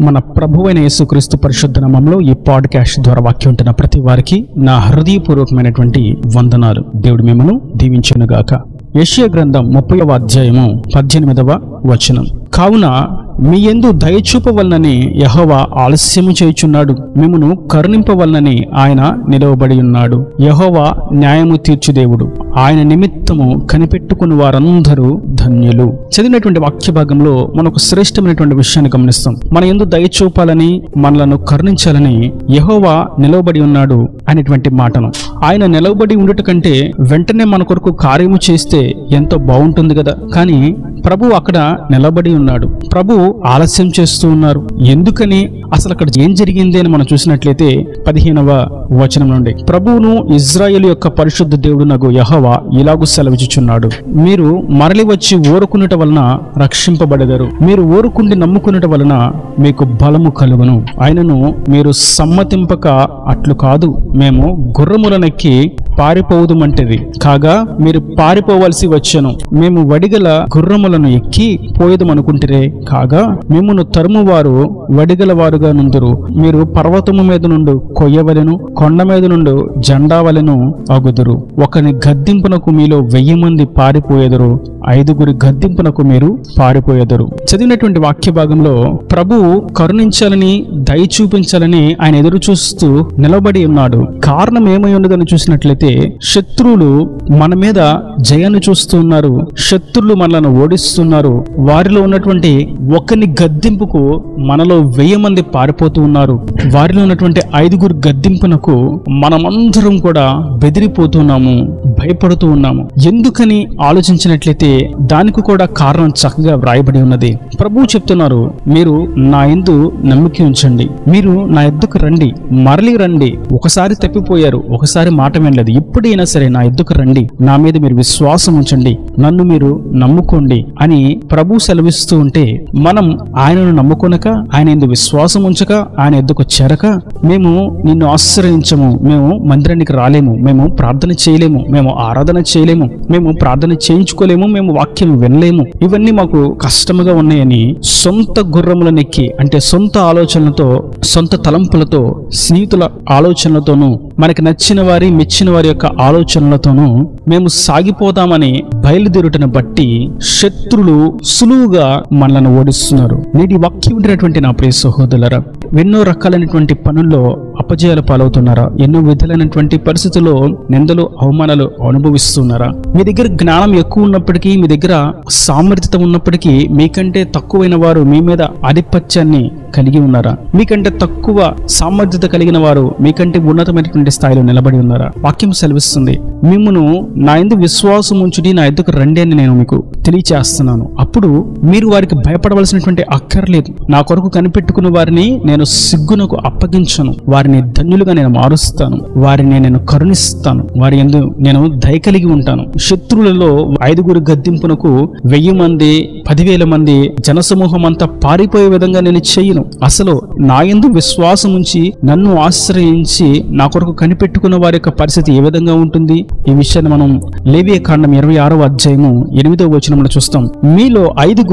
మన ప్రభువైన యేసుక్రీస్తు పరిశుద్ధ నామములో ఈ పాడ్కాస్ట్ ద్వారా వాక్యం ఉంటున్న ప్రతి వారికి నా హృదయపూర్వకమైనటువంటి వందనాలు. దేవుడు మిమ్మను దీవించునుగాక. యెషయా గ్రంథం 30వ అధ్యాయము 18వ వచనం. కావున మీ యందు దయచూపవలనని యెహోవా ఆలస్యము చేయుచున్నాడు, మిమ్మును కరుణింపవలనని ఆయన నిలవబడి ఉన్నాడు. యెహోవా న్యాయము తీర్చు దేవుడు, ఆయన నిమిత్తము కనిపెట్టుకుని వారందరూ ధన్యులు. చదివినటువంటి వాక్య భాగంలో మనకు శ్రేష్టమైనటువంటి విషయాన్ని గమనిస్తాం. మన యందు దయచూపాలని, మనలను కరుణించాలని యెహోవా నిలవబడి ఉన్నాడు అనేటువంటి మాటను. ఆయన నిలవబడి ఉండుట కంటే వెంటనే మన కొరకు కార్యము చేస్తే ఎంతో బాగుంటుంది కదా. కానీ ప్రభు అక్కడ నిలబడి ఉన్నాడు. ప్రభు ఆలస్యం చేస్తూ ఉన్నారు. ఎందుకని, అసలు అక్కడ ఏం జరిగింది అని మనం చూసినట్లయితే 15వ వచనం నుండి, ప్రభువును ఇజ్రాయేలు యొక్క పరిశుద్ధ దేవుడు నగు యెహోవా ఇలాగు సెలవిచ్చుచున్నాడు, మీరు మరలి వచ్చి ఊరుకునుట వలన రక్షింపబడెదరు, మీరు ఊరుకుండి నమ్ముకునుట వలన మీకు బలము కలుగును. ఆయనను మీరు సమ్మతింపక అట్లు కాదు, మేము గుర్రములనెక్కి పారిపోవుదుమంటది, కాగా మీరు పారిపోవలసి వచ్చెను. మేము వడిగల గుర్రములను ఎక్కి పోయేదమనుకుంటే, కాగా మిమ్మును తరుమువారు వడిగల వారుగా నుందురు. మీరు పర్వతము మీద నుండి కొయ్యవలెను, కొండ మీద నుండి జెండావలెను అగుదురు. ఒకని గద్దింపునకు మీలో 1000 మంది పారిపోయేదరు, 5 గద్దింపునకు మీరు పారిపోయేదరు. చదివినటువంటి వాక్య భాగంలో ప్రభువు కరుణించాలని, దయ చూపించాలని ఆయన ఎదురు చూస్తూ నిలబడి ఉన్నాడు. కారణం ఏమై ఉన్నదని చూసినట్లయితే, శత్రువులు మన మీద జయాన్ని చూస్తూ ఉన్నారు. శత్రువులు మనలను ఓడిస్తున్నారు. వారిలో ఉన్నటువంటి ఒకని గద్దింపుకు మనలో 1000 మంది పారిపోతూ ఉన్నారు. వారిలో ఉన్నటువంటి 5 గద్దింపునకు మనమందరం కూడా బెదిరిపోతున్నాము, భయపడుతూ ఉన్నాము. ఎందుకని ఆలోచించినట్లయితే దానికి కూడా కారణం చక్కగా వ్రాయబడి ఉన్నది. ప్రభువు చెప్తున్నారు, మీరు నా యందు నమ్మిక ఉంచండి, మీరు నా యొద్దకు రండి, మరలి రండి. ఒకసారి తప్పిపోయారు, ఒకసారి మాట వినలేదు, ఎప్పుడైనా సరే నా యొద్దకు రండి, నా మీద మీరు విశ్వాసం ఉంచండి, నన్ను మీరు నమ్ముకోండి అని ప్రభు సెలవిస్తూ ఉంటే, మనం ఆయనను నమ్ముకొనక, ఆయన యందు విశ్వాసం ఉంచక, ఆయన యొద్దకు చేరక, మేము నిన్ను ఆశ్రయించము, మేము మందిరానికి రాలేము, మేము ప్రార్థన చేయలేము, మేము ఆరాధన చేయలేము, మేము ప్రార్థన చేయించుకోలేము, మేము వాక్యం వినలేము, ఇవన్నీ మాకు కష్టముగా ఉన్నాయని సొంత గుర్రములనెక్కి, అంటే సొంత ఆలోచనలతో, సొంత తలంపులతో, స్నేహితుల ఆలోచనలతోనూ, మనకి నచ్చిన వారి మెచ్చిన వారి యొక్క ఆలోచనలతోనూ మేము సాగిపోతామని బయలుదేరుటను బట్టి శత్రులు సులువుగా మనలను ఓడిస్తున్నారు. నేటి వాక్యం వింటున్నటువంటి నా ప్రియ సహోదరులారా, ఎన్నో రకాలైనటువంటి పనుల్లో అపజయాలు పాలవుతున్నారా? ఎన్నో విధాలైనటువంటి పరిస్థితుల్లో నిందలు, అవమానాలు అనుభవిస్తున్నారా? మీ దగ్గర జ్ఞానం ఎక్కువ ఉన్నప్పటికీ, మీ దగ్గర సామర్థ్యత ఉన్నప్పటికీ, మీకంటే తక్కువైన వారు మీ మీద ఆధిపత్యాన్ని కలిగి ఉన్నారా? మీకంటే తక్కువ సామర్థ్యత కలిగిన వారు మీకంటే ఉన్నతమైనటువంటి స్థాయిలో నిలబడి ఉన్నారా? వాక్యం సెలవిస్తుంది, మిమ్మును నా యందు విశ్వాసం ఉంచుడి, నా యొద్దకు రండి అని నేను మీకు తెలియచేస్తున్నాను. అప్పుడు మీరు వారికి భయపడవలసినటువంటి అక్కర్లేదు. నా కొరకు కనిపెట్టుకున్న వారిని నేను సిగ్గునకు అప్పగించను, వారిని ధన్యులుగా నేను మారుస్తాను, వారిని నేను కరుణిస్తాను, వారి యందు నేను దయ కలిగి ఉంటాను. శత్రువులలో 5 గద్దింపునకు 1000 మంది, 10,000 మంది జనసమూహం అంతా పారిపోయే విధంగా నేను చేయను. అసలు నా యందు విశ్వాసం ఉంచి నన్ను ఆశ్రయించి నా కొరకు కనిపెట్టుకున్న వారి యొక్క పరిస్థితి ఏ విధంగా ఉంటుంది? ఈ విషయాన్ని మనం లేవియకాండం 26వ అధ్యాయము 8వ వచనంలో చూస్తాం. మీలో 5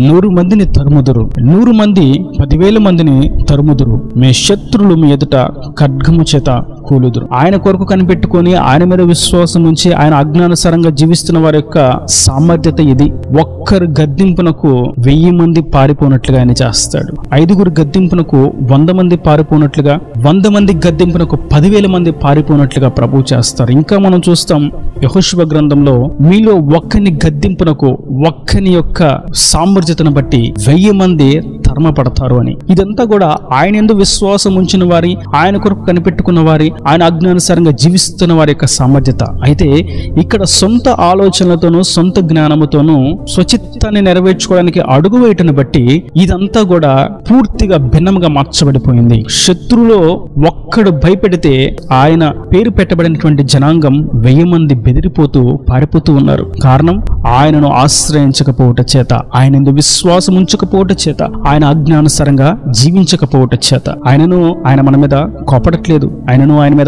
100 మందిని తరుముదురు, 100 మంది 10,000 మందిని తరుముదురు, మీ శత్రులు మీ ఎదుట ఖడ్గము చేత కూలుదురు. ఆయన కొరకు కనిపెట్టుకొని, ఆయన మీద విశ్వాసం ఉంచి, ఆయన ఆజ్ఞానుసారంగా జీవిస్తున్న వారి యొక్క సామర్థ్యత ఇది. ఒక్కరు గద్దింపునకు 1000 మంది పారిపోనట్లుగా ఆయన చేస్తాడు. 5 గద్దింపునకు 100 మంది పారిపోనట్లుగా, 100 మంది గద్దింపునకు 10,000 మంది పారిపోనట్లుగా ప్రభు చేస్తారు. ఇంకా మనం చూస్తాం యెహోషువ గ్రంథంలో, మీలో ఒక్కని గద్దింపునకు, ఒక్కని యొక్క సామర్థ్యతను బట్టి 1000 మంది తరమపడతారు అని. ఇదంతా కూడా ఆయన యందు విశ్వాసం ఉంచిన వారి, ఆయన కొరకు కనిపెట్టుకున్న వారి, ఆయన ఆజ్ఞానుసారంగా జీవిస్తున్న వారి యొక్క సామర్థ్యత. అయితే ఇక్కడ సొంత ఆలోచనలతోనూ, సొంత జ్ఞానముతోనూ స్వచిత్తాన్ని నెరవేర్చుకోవడానికి అడుగు వేయటను బట్టి ఇదంతా కూడా పూర్తిగా భిన్నముగా మార్చబడిపోయింది. శత్రువులో ఒక్కడు భయపెడితే ఆయన పేరు పెట్టబడినటువంటి జనాంగం 1000 మంది బెదిరిపోతూ పారిపోతూ ఉన్నారు. కారణం ఆయనను ఆశ్రయించకపోవట చేత, ఆయన విశ్వాసం ఉంచకపోవట చేత, ఆయన ఆజ్ఞానుసారంగా జీవించకపోవట చేత ఆయన మన మీద కోపడట్లేదు. ఆయన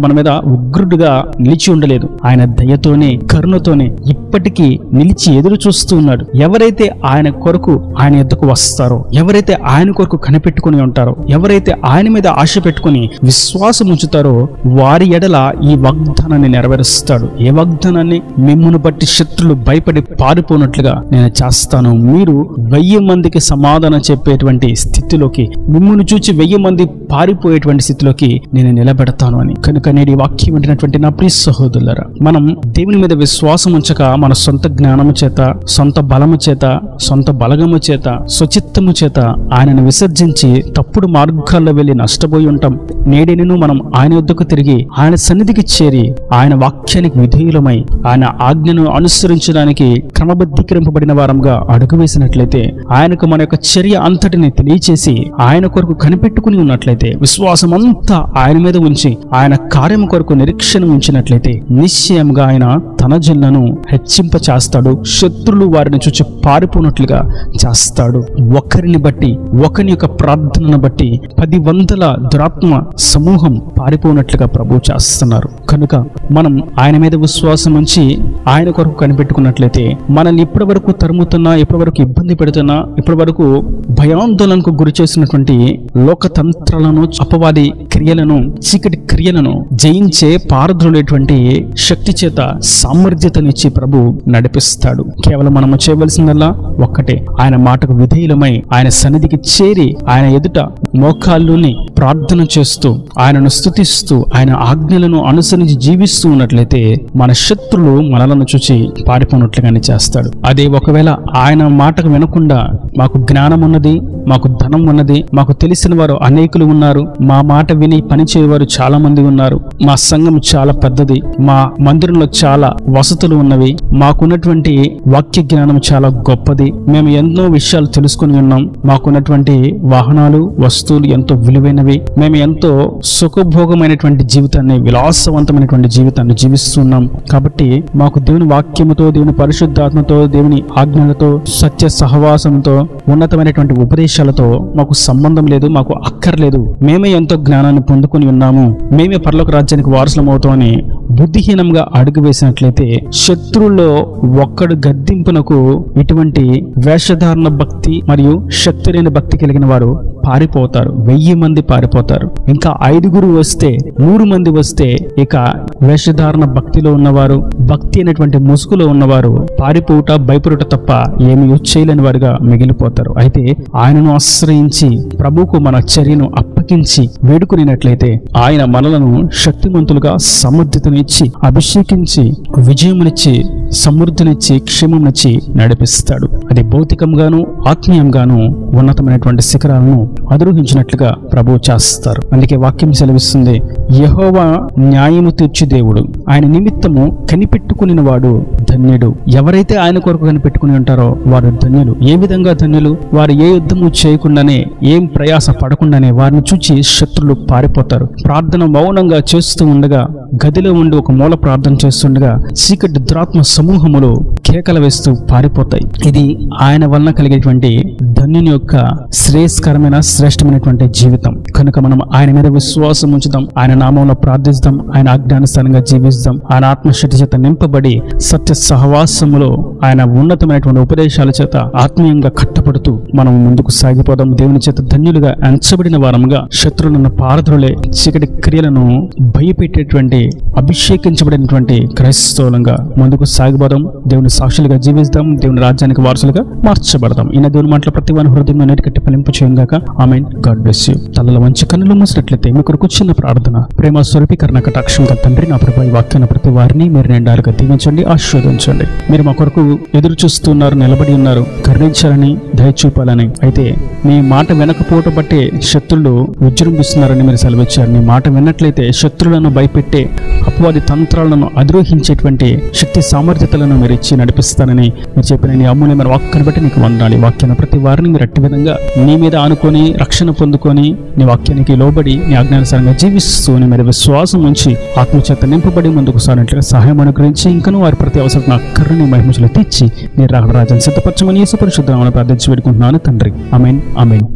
మన మీద ఉగ్రుడుగా నిలిచి ఉండలేదు. ఆయన దయతోనే కరుణతోనే ఇప్పటికీ నిలిచి ఎదురు చూస్తూ ఉన్నాడు. ఎవరైతే ఆయన కొరకు ఆయన యొద్దకు వస్తారో, ఎవరైతే ఆయన కొరకు కనిపెట్టుకుని ఉంటారో, ఎవరైతే ఆయన మీద ఆశ పెట్టుకుని విశ్వాసం ఉంచుతారో వారి ఎడల ఈ వాగ్దానాన్ని నెరవేరుస్తాడు. ఏ వాగ్దానాన్ని? మిమ్మును బట్టి శత్రులు భయపడి పారిపోనట్లుగా నేను చేస్తాను. మీరు 1000 మందికి సమాధానం చెప్పేటువంటి స్థితిలోకి, మిమ్మును చూచి 1000 మంది పారిపోయేటువంటి స్థితిలోకి నేను నిలబెడతాను అని. కనుక నేటి వాక్యం వింటున్నటువంటి నా ప్రియ సహోదరులారా, మనం దేవుని మీద విశ్వాసం ఉంచక మన సొంత జ్ఞానము చేత, సొంత బలము చేత, సొంత బలగము చేత, స్వచిత్తము చేత ఆయనను విసర్జించి తప్పుడు మార్గాల్లో వెళ్లి నష్టపోయి ఉంటాం. నేడిను మనం ఆయన యొద్దకు తిరిగి ఆయన సన్నిధికి చేరి ఆయన వాక్యానికి విధేయులమై ఆయన ఆజ్ఞను అనుసరించడానికి క్రమబద్ధీకరింపబడిన వారంగా అడుగు వేసినట్లయితే, ఆయనకు మన యొక్క చర్య అంతటిని తెలియచేసి ఆయన కొరకు కనిపెట్టుకుని ఉన్నట్లయితే, విశ్వాసం అంతా ఆయన మీద ఉంచి ఆయన కార్యం కొరకు నిరీక్షణ ఉంచినట్లయితే నిశ్చయంగా ఆయన తన జనులను హెచ్చింప చేస్తాడు. శత్రులు వారిని చూచి పారిపోనట్లుగా చేస్తాడు. ఒకరిని బట్టి, ఒకరి యొక్క ప్రార్థనను బట్టి 10,000 దురాత్మ సమూహం పారిపోనట్లుగా ప్రభు చేస్తున్నారు. కనుక మనం ఆయన మీద విశ్వాసం ఉంచి ఆయన కొరకు కనిపెట్టుకున్నట్లయితే, మనల్ని ఇప్పటి వరకు తరుముతున్నా, ఇప్పటి వరకు ఇబ్బంది పెడుతున్నా, ఇప్పటి వరకు భయాందోళనకు గురి చేసినటువంటి లోకతంత్రాలను, అపవాది క్రియలను, చీకటి క్రియలను జయించే పారద్రోలేటువంటి శక్తి చేత సామర్థ్యతనిచ్చి ప్రభు నడిపిస్తాడు. కేవలం మనము చేయవలసిందల్లా ఒక్కటే, ఆయన మాటకు విధేయులమై ఆయన సన్నిధికి చేరి ఆయన ఎదుట మోకాళ్ళుని ప్రార్థన చేస్తూ ఆయనను స్తుతిస్తూ ఆయన ఆజ్ఞలను అనుసరించి జీవిస్తూ ఉన్నట్లయితే మన శత్రులు మనలను చూచి పారిపోనట్లుగానే చేస్తాడు. అదే ఒకవేళ ఆయన మాటకు వినకుండా, మాకు జ్ఞానం ఉన్నది, మాకు ధనం ఉన్నది, మాకు తెలిసిన వారు అనేకులు ఉన్నారు, మా మాట విని పనిచేయవారు చాలా మంది ఉన్నారు, మా సంఘం చాలా పెద్దది, మా మందిరంలో చాలా వసతులు ఉన్నవి, మాకున్నటువంటి వాక్య జ్ఞానం చాలా గొప్పది, మేము ఎన్నో విషయాలు తెలుసుకుని ఉన్నాం, మాకున్నటువంటి వాహనాలు, వస్తువులు ఎంతో విలువైనవి, మేము ఎంతో సుఖభోగమైనటువంటి జీవితాన్ని, విలాసవంతమైనటువంటి జీవితాన్ని జీవిస్తున్నాం, కాబట్టి మాకు దేవుని వాక్యముతో, దేవుని పరిశుద్ధాత్మతో, దేవుని ఆజ్ఞలతో, సత్య సహవాసంతో, ఉన్నతమైనటువంటి ఉపదేశాలతో మాకు సంబంధం లేదు, మాకు అక్కర్లేదు, మేమే ఎంతో జ్ఞానాన్ని పొందుకుని ఉన్నాము, మేమే పరలోక రాజ్యానికి వారసులమవుతామని బుద్ధిహీనంగా అడుగు వేసినట్లయితే శత్రువుల్లో ఒక్కడు గద్దింపునకు ఇటువంటి వేషధారణ భక్తి మరియు శక్తి లేని భక్తి కలిగిన వారు పారిపోతారు. 1000 మంది పారిపోతారు. ఇంకా 5 వస్తే, 100 మంది వస్తే ఇక వేషధారణ భక్తిలో ఉన్నవారు, భక్తి అనేటువంటి ముసుగులో ఉన్నవారు పారిపోవుట, భయపడుట తప్ప ఏమీ చేయలేని వారుగా మిగిలిపోతారు. అయితే ఆయనను ఆశ్రయించి ప్రభువుకు మన చర్యను అప్పగించి వేడుకునేట్లయితే ఆయన మనలను శక్తిమంతులుగా సమర్థతనిచ్చి, అభిషేకించి, విజయమునిచ్చి, సమృద్ధినిచ్చి, క్షేమమునిచ్చి నడిపిస్తాడు. అది భౌతికంగాను ఆత్మీయంగాను ఉన్నతమైనటువంటి శిఖరాలను అధిరోహించినట్లుగా ప్రభు చేస్తారు. అందుకే వాక్యం సెలవిస్తుంది, యెహోవా న్యాయము తీర్చు దేవుడు, ఆయన నిమిత్తము కనిపెట్టుకుని వాడు ధన్యుడు. ఎవరైతే ఆయన కొరకు కనిపెట్టుకుని ఉంటారో వారు ధన్యులు. ఏ విధంగా ధన్యులు? వారు ఏ యుద్ధము చేయకుండానే, ఏం ప్రయాస పడకుండానే వారిని చూచి శత్రులు పారిపోతారు. ప్రార్థన మౌనంగా చేస్తూ ఉండగా, గదిలో ఉండి ఒక మూల ప్రార్థన చేస్తుండగా చీకటి దురాత్మ సమూహములు కేకలు వేస్తూ పారిపోతాయి. ఇది ఆయన వలన కలిగేటువంటి ధన్యుని యొక్క శ్రేయస్కరమైన, శ్రేష్టమైనటువంటి జీవితం. కనుక మనం ఆయన మీద విశ్వాసం ఉంచుదాం, ఆయన నామంలో ప్రార్థిస్తాం, ఆయన ఆజ్ఞానుసారంగా జీవిస్తాం, ఆయన ఆత్మశక్తి చేత నింపబడి సత్య సహవాసములో ఆయన ఉన్నతమైనటువంటి ఉపదేశాల చేత ఆత్మీయంగా కట్టపడుతూ మనం ముందుకు సాగిపోదాం. దేవుని చేత ధన్యులుగా ఎంచబడిన వారముగా శత్రువులను పారద్రోలే చీకటి క్రియలను భయపెట్టేటువంటి అభిషేకించబడినటువంటి క్రైస్తవులంగా ముందుకు సాగిపోదాం. దేవుని సాక్షులుగా జీవిస్తాం, దేవుని రాజ్యానికి వారసులుగా మార్చబడదాం. ఈయన దేవుని మాటల ప్రతి వారి హృదయంలో నేటి కట్టి ఫలింపు చేయంగాక. ఆమేన్. God bless you. తలలో వంచి కన్నులు మూసినట్లయితే మీ కొరకు చిన్న ప్రార్థన. ప్రేమ స్వరూపీకరణ కటాక్షంగా తండ్రి, నా ప్రభు, ఈ వాక్యాన్ని ప్రతి వారిని మీరు నిండారుగా దీవించండి, ఆశీర్వదించండి. మీరు మా కొరకు ఎదురు చూస్తున్నారు, నిలబడి ఉన్నారు, కరుణించాలని, దయ చూపాలని. అయితే మీ మాట వినకపోవటం బట్టే శత్రులు విజృంభిస్తున్నారని మీరు సెలవిచ్చారు. మీ మాట విన్నట్లయితే శత్రులను భయపెట్టే అపవాది తంత్రాలను అధిరోహించేటువంటి శక్తి సామర్థ్యతలను మీరు ఇచ్చి నడిపిస్తానని మీరు చెప్పిన నీ అమూల్యమైన వాక్యాన్ని బట్టి నీకు వందనాలు. వాక్యాన్ని ప్రతి వారిని మీరు అట్టి విధంగా నీ మీద ఆనుకొని రక్షణ పొందుకొని నీ వాక్యానికి లోబడి నీ ఆజ్ఞానుసారంగా జీవిస్తూ నీ మీద విశ్వాసం ఉంచి ఆత్మచేత నింపబడి ముందుకు సాగినట్లుగా సహాయం అనుగ్రహించి, ఇంకనూ వారి ప్రతి అవసరం నా కరుణని మహిమలు తెచ్చి నీ రాకడ రాజ్యాన్ని సిద్ధపరచమని యేసు పరిశుద్ధ నామమున ప్రార్థించి వేడుకుంటున్నాను తండ్రి. ఆమేన్. ఆమేన్.